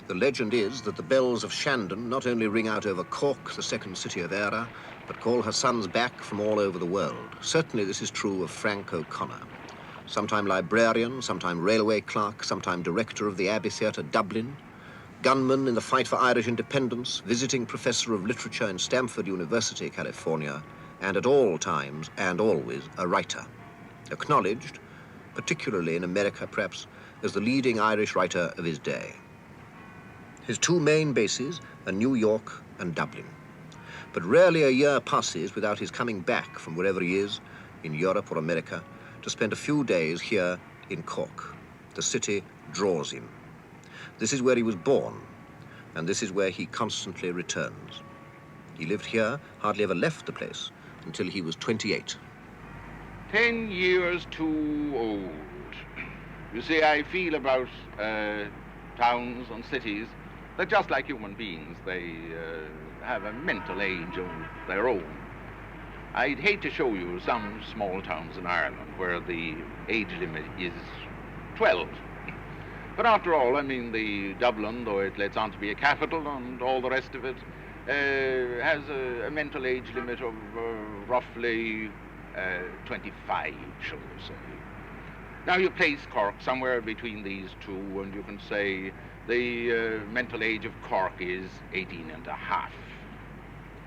The legend is that the bells of Shandon not only ring out over Cork, the second city of Eire, but call her sons back from all over the world. Certainly this is true of Frank O'Connor. Sometime librarian, sometime railway clerk, sometime director of the Abbey Theatre, Dublin, gunman in the fight for Irish independence, visiting professor of literature in Stanford University, California, and at all times and always a writer. Acknowledged, particularly in America perhaps, as the leading Irish writer of his day. His two main bases are New York and Dublin. But rarely a year passes without his coming back from wherever he is, in Europe or America, to spend a few days here in Cork. The city draws him. This is where he was born, and this is where he constantly returns. He lived here, hardly ever left the place, until he was 28. 10 years too old. You see, I feel about towns and cities that just like human beings, they have a mental age of their own. I'd hate to show you some small towns in Ireland where the age limit is 12. But after all, I mean, the Dublin, though it lets on to be a capital and all the rest of it, has a mental age limit of roughly 25, shall we say. Now you place Cork somewhere between these two, and you can say the mental age of Cork is 18 and a half.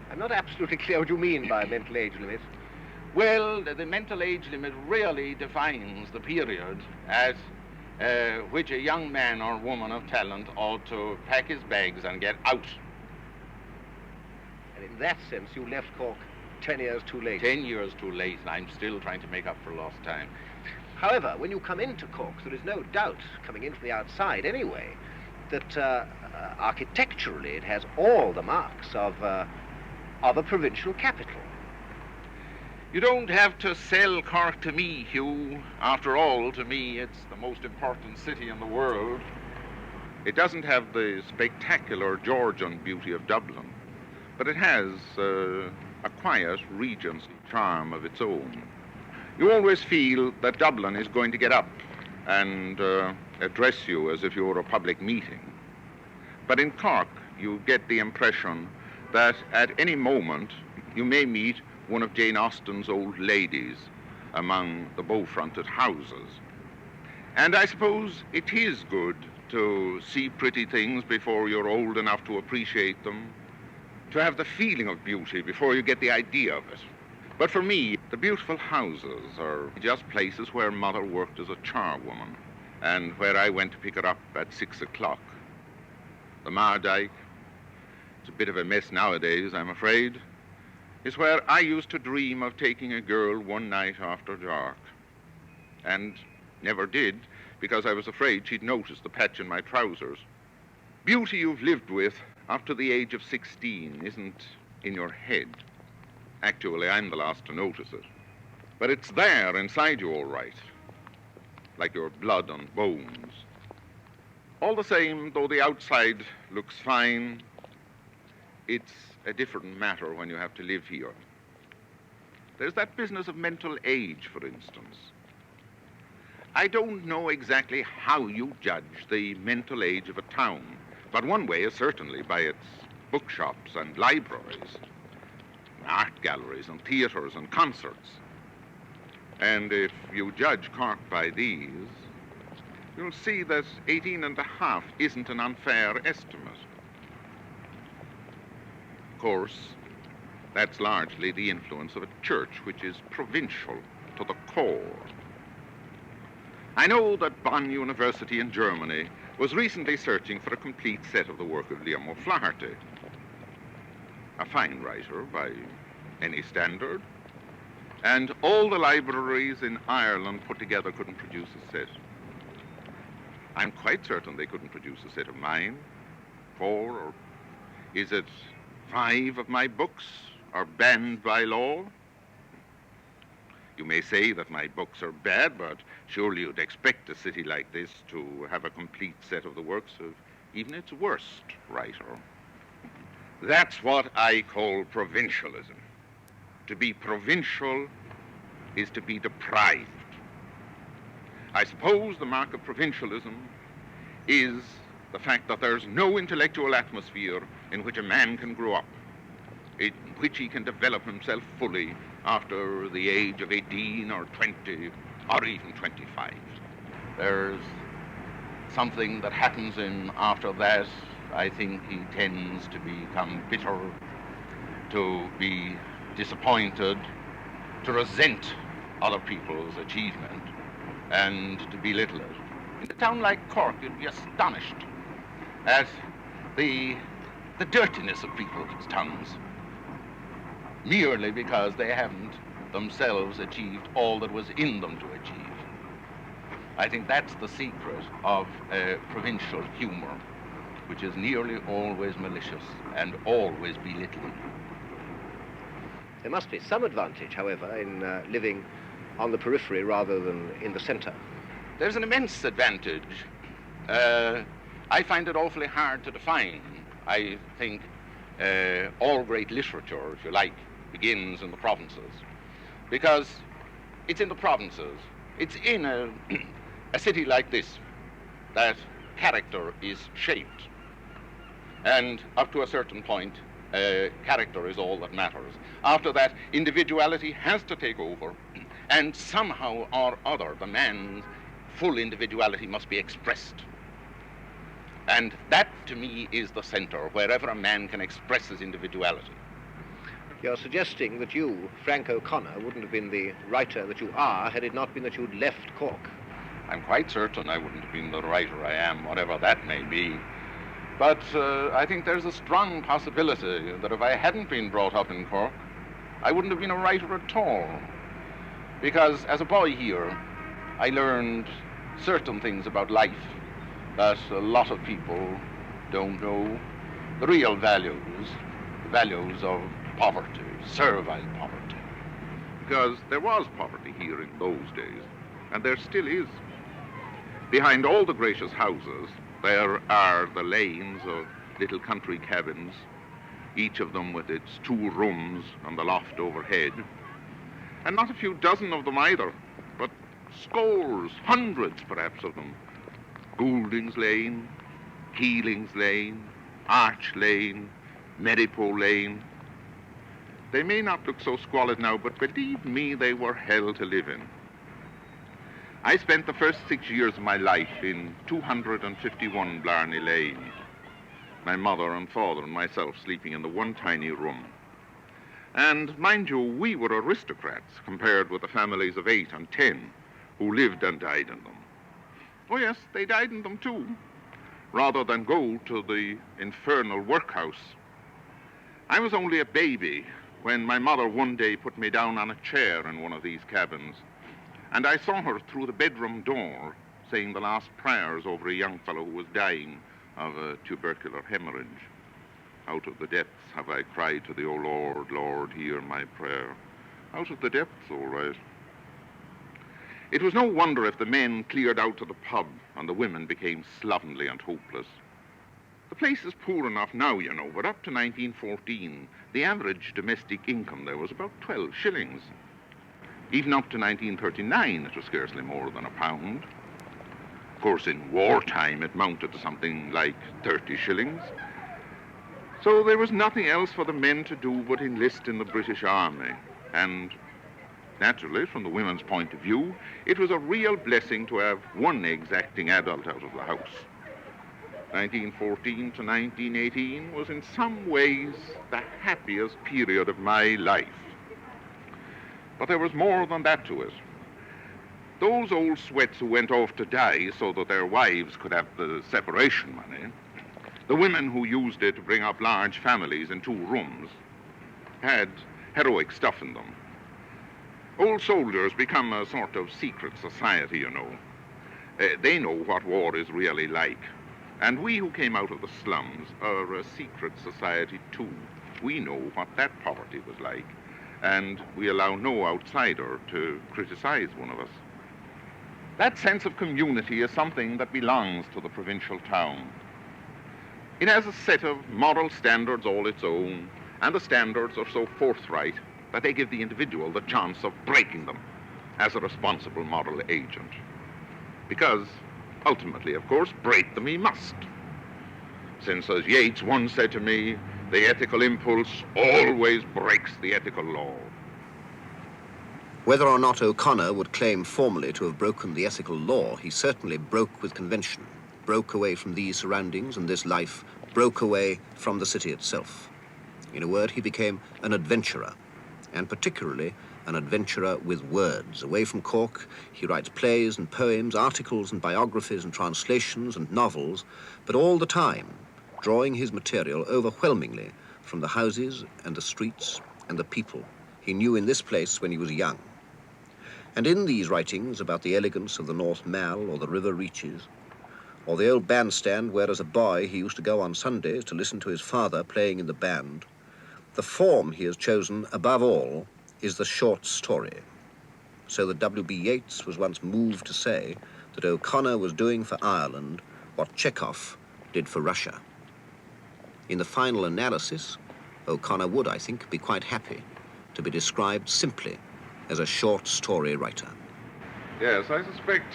I'm not absolutely clear what you mean by mental age limit. Well, the mental age limit really defines the period at which a young man or woman of talent ought to pack his bags and get out. And in that sense, you left Cork 10 years too late. 10 years too late, and I'm still trying to make up for lost time. However, when you come into Cork, there is no doubt, coming in from the outside anyway, that architecturally it has all the marks of a provincial capital. You don't have to sell Cork to me, Huw. After all, to me, it's the most important city in the world. It doesn't have the spectacular Georgian beauty of Dublin, but it has a quiet Regency charm of its own. You always feel that Dublin is going to get up and address you as if you were a public meeting. But in Cork, you get the impression that at any moment you may meet one of Jane Austen's old ladies among the bow-fronted houses. And I suppose it is good to see pretty things before you're old enough to appreciate them, to have the feeling of beauty before you get the idea of it. But for me, the beautiful houses are just places where Mother worked as a charwoman and where I went to pick her up at 6 o'clock. The Mardyke, it's a bit of a mess nowadays, I'm afraid, is where I used to dream of taking a girl one night after dark. And never did, because I was afraid she'd notice the patch in my trousers. Beauty you've lived with up to the age of 16 isn't in your head. Actually, I'm the last to notice it. But it's there inside you all right, like your blood and bones. All the same, though the outside looks fine, it's a different matter when you have to live here. There's that business of mental age, for instance. I don't know exactly how you judge the mental age of a town, but one way is certainly by its bookshops and libraries, art galleries and theaters and concerts. And if you judge Cork by these, you'll see that 18 and a half isn't an unfair estimate. Of course, that's largely the influence of a church which is provincial to the core. I know that Bonn University in Germany was recently searching for a complete set of the work of Liam O'Flaherty, a fine writer by any standard, and all the libraries in Ireland put together couldn't produce a set. I'm quite certain they couldn't produce a set of mine. 4, or is it 5 of my books are banned by law? You may say that my books are bad, but surely you'd expect a city like this to have a complete set of the works of even its worst writer. That's what I call provincialism. To be provincial is to be deprived. I suppose the mark of provincialism is the fact that there's no intellectual atmosphere in which a man can grow up, in which he can develop himself fully after the age of 18 or 20 or even 25. There's something that happens in him after that. I think he tends to become bitter, to be disappointed, to resent other people's achievement, and to belittle it. In a town like Cork, you'd be astonished at the dirtiness of people's tongues, merely because they haven't themselves achieved all that was in them to achieve. I think that's the secret of provincial humor, which is nearly always malicious and always belittling. There must be some advantage, however, in living on the periphery rather than in the center. There's an immense advantage. I find it awfully hard to define. I think all great literature, if you like, begins in the provinces, because it's in the provinces, it's in a city like this that character is shaped. And up to a certain point, character is all that matters. After that, individuality has to take over, and somehow or other, the man's full individuality must be expressed. And that, to me, is the center, wherever a man can express his individuality. You're suggesting that you, Frank O'Connor, wouldn't have been the writer that you are had it not been that you'd left Cork. I'm quite certain I wouldn't have been the writer I am, whatever that may be. But I think there's a strong possibility that if I hadn't been brought up in Cork, I wouldn't have been a writer at all. Because as a boy here, I learned certain things about life that a lot of people don't know. The real values, the values of poverty, servile poverty. Because there was poverty here in those days, and there still is. Behind all the gracious houses, there are the lanes of little country cabins, each of them with its 2 rooms and the loft overhead. And not a few dozen of them either, but scores, hundreds perhaps of them. Goulding's Lane, Keeling's Lane, Arch Lane, Merrypool Lane. They may not look so squalid now, but believe me, they were hell to live in. I spent the first 6 years of my life in 251 Blarney Lane. My mother and father and myself sleeping in the one tiny room. And mind you, we were aristocrats compared with the families of 8 and 10 who lived and died in them. Oh yes, they died in them too, rather than go to the infernal workhouse. I was only a baby when my mother one day put me down on a chair in one of these cabins, and I saw her through the bedroom door saying the last prayers over a young fellow who was dying of a tubercular hemorrhage. Out of the depths have I cried to thee, O Lord, Lord, hear my prayer. Out of the depths, all right. It was no wonder if the men cleared out to the pub and the women became slovenly and hopeless. The place is poor enough now, you know, but up to 1914, the average domestic income there was about 12 shillings. Even up to 1939, it was scarcely more than £1. Of course, in wartime, it mounted to something like 30 shillings. So there was nothing else for the men to do but enlist in the British Army. And naturally, from the women's point of view, it was a real blessing to have one exacting adult out of the house. 1914 to 1918 was in some ways the happiest period of my life. But there was more than that to it. Those old sweats who went off to die so that their wives could have the separation money, the women who used it to bring up large families in 2 rooms, had heroic stuff in them. Old soldiers become a sort of secret society, you know. They know what war is really like. And we who came out of the slums are a secret society too. We know what that poverty was like, and we allow no outsider to criticize one of us. That sense of community is something that belongs to the provincial town. It has a set of moral standards all its own, and the standards are so forthright that they give the individual the chance of breaking them as a responsible moral agent. Because, ultimately, of course, break them he must. since, as Yeats once said to me, the ethical impulse always breaks the ethical law. Whether or not O'Connor would claim formally to have broken the ethical law, he certainly broke with convention, broke away from these surroundings and this life, broke away from the city itself. In a word, he became an adventurer, and particularly an adventurer with words. Away from Cork, he writes plays and poems, articles and biographies and translations and novels, but all the time drawing his material overwhelmingly from the houses and the streets and the people he knew in this place when he was young. And in these writings about the elegance of the North Mall or the river reaches, or the old bandstand where as a boy he used to go on Sundays to listen to his father playing in the band, the form he has chosen above all is the short story. So that W.B. Yeats was once moved to say that O'Connor was doing for Ireland what Chekhov did for Russia. In the final analysis, O'Connor would, I think, be quite happy to be described simply as a short story writer. Yes, I suspect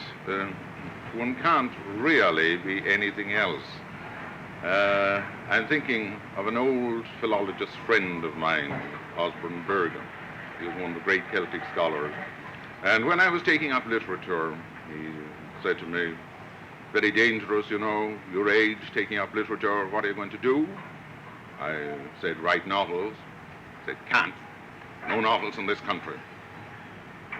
one can't really be anything else. I'm thinking of an old philologist friend of mine, Osborne Bergen. He was one of the great Celtic scholars. And when I was taking up literature, he said to me, very dangerous, you know, your age, taking up literature, what are you going to do? I said, write novels. He said, can't. No novels in this country.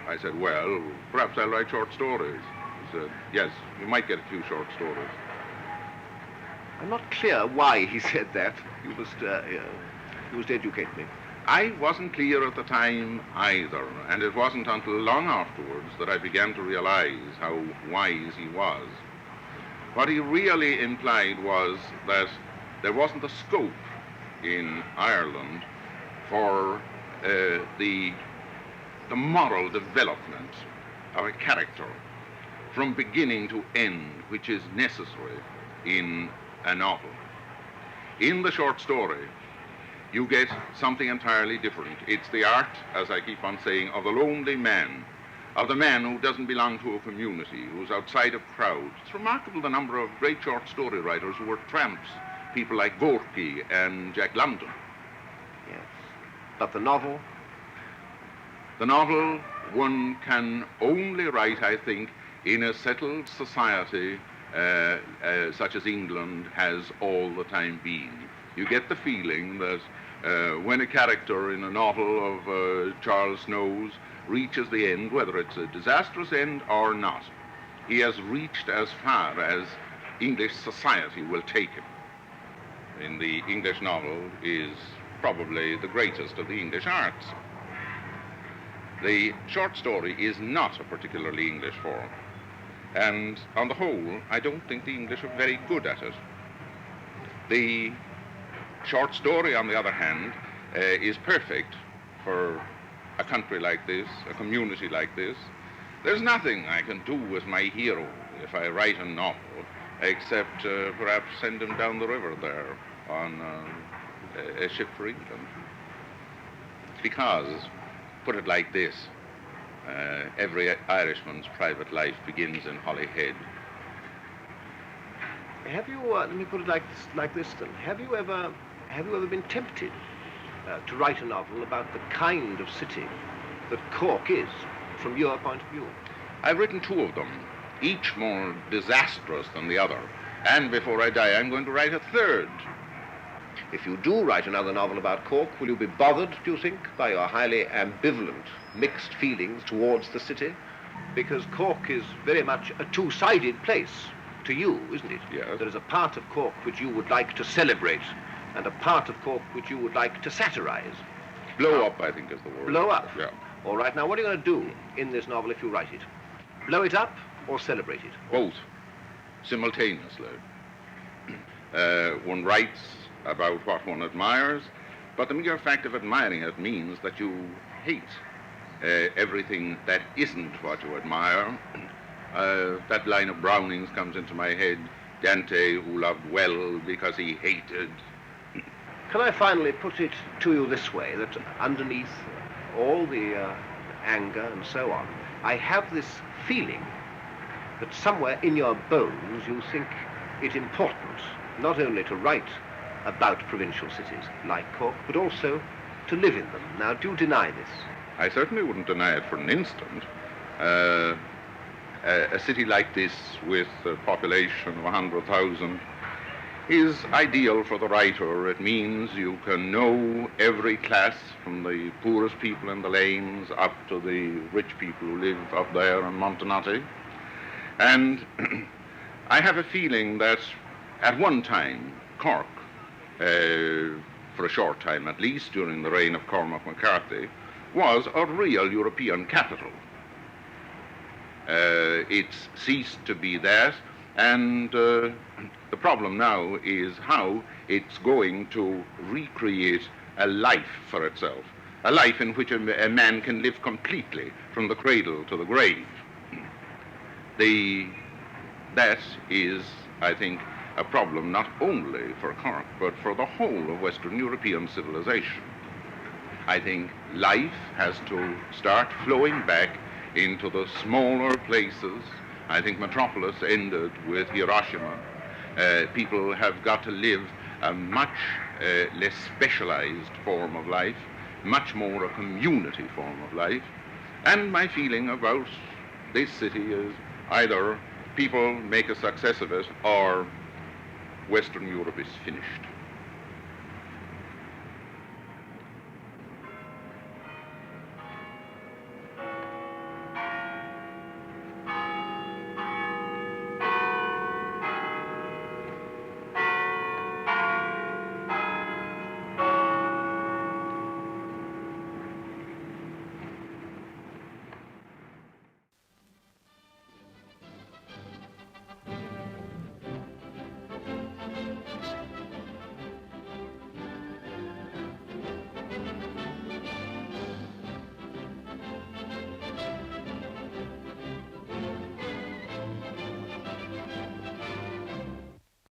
I said, well, perhaps I'll write short stories. He said, yes, you might get a few short stories. I'm not clear why he said that. You must educate me. I wasn't clear at the time either, and it wasn't until long afterwards that I began to realize how wise he was. What he really implied was that there wasn't a scope in Ireland for the moral development of a character from beginning to end, which is necessary in a novel. In the short story, you get something entirely different. It's the art, as I keep on saying, of the lonely man, of the man who doesn't belong to a community, who's outside of crowds. It's remarkable the number of great short story writers who were tramps, people like Gorky and Jack London. Yes. But the novel? The novel one can only write, I think, in a settled society such as England has all the time been. You get the feeling that when a character in a novel of Charles Snow's reaches the end, whether it's a disastrous end or not, he has reached as far as English society will take him. In the English novel is probably the greatest of the English arts. The short story is not a particularly English form, and on the whole, I don't think the English are very good at it. The short story, on the other hand, is perfect for a country like this, a community like this. There's nothing I can do with my hero if I write a novel, except perhaps send him down the river there on a ship for England. Because, put it like this, every Irishman's private life begins in Holyhead. Have you, let me put it like this then, have you ever been tempted to write a novel about the kind of city that Cork is, from your point of view? I've written two of them, each more disastrous than the other, and before I die I'm going to write a third. If you do write another novel about Cork, will you be bothered, do you think, by your highly ambivalent, mixed feelings towards the city? Because Cork is very much a two-sided place to you, isn't it? Yes. There is a part of Cork which you would like to celebrate, and a part of Cork which you would like to satirize. Blow up, I think, is the word. Blow up? Yeah. All right, now what are you going to do in this novel if you write it? Blow it up or celebrate it? Both, simultaneously. One writes about what one admires, but the mere fact of admiring it means that you hate everything that isn't what you admire. That line of Browning's comes into my head, Dante, who loved well because he hated. Can I finally put it to you this way, that underneath all the anger and so on, I have this feeling that somewhere in your bones you think it important not only to write about provincial cities like Cork, but also to live in them. Now, do you deny this? I certainly wouldn't deny it for an instant. A city like this, with a population of 100,000, is ideal for the writer. It means you can know every class, from the poorest people in the lanes up to the rich people who live up there in Montanati. And I have a feeling that at one time, Cork, for a short time at least, during the reign of Cormac McCarthy, was a real European capital. It's ceased to be that, and the problem now is how it's going to recreate a life for itself, a life in which a man can live completely from the cradle to the grave. That is, I think, a problem not only for Cork, but for the whole of Western European civilization. I think life has to start flowing back into the smaller places. I think Metropolis ended with Hiroshima. People have got to live a much less specialized form of life, much more a community form of life. And my feeling about this city is either people make a success of it or Western Europe is finished.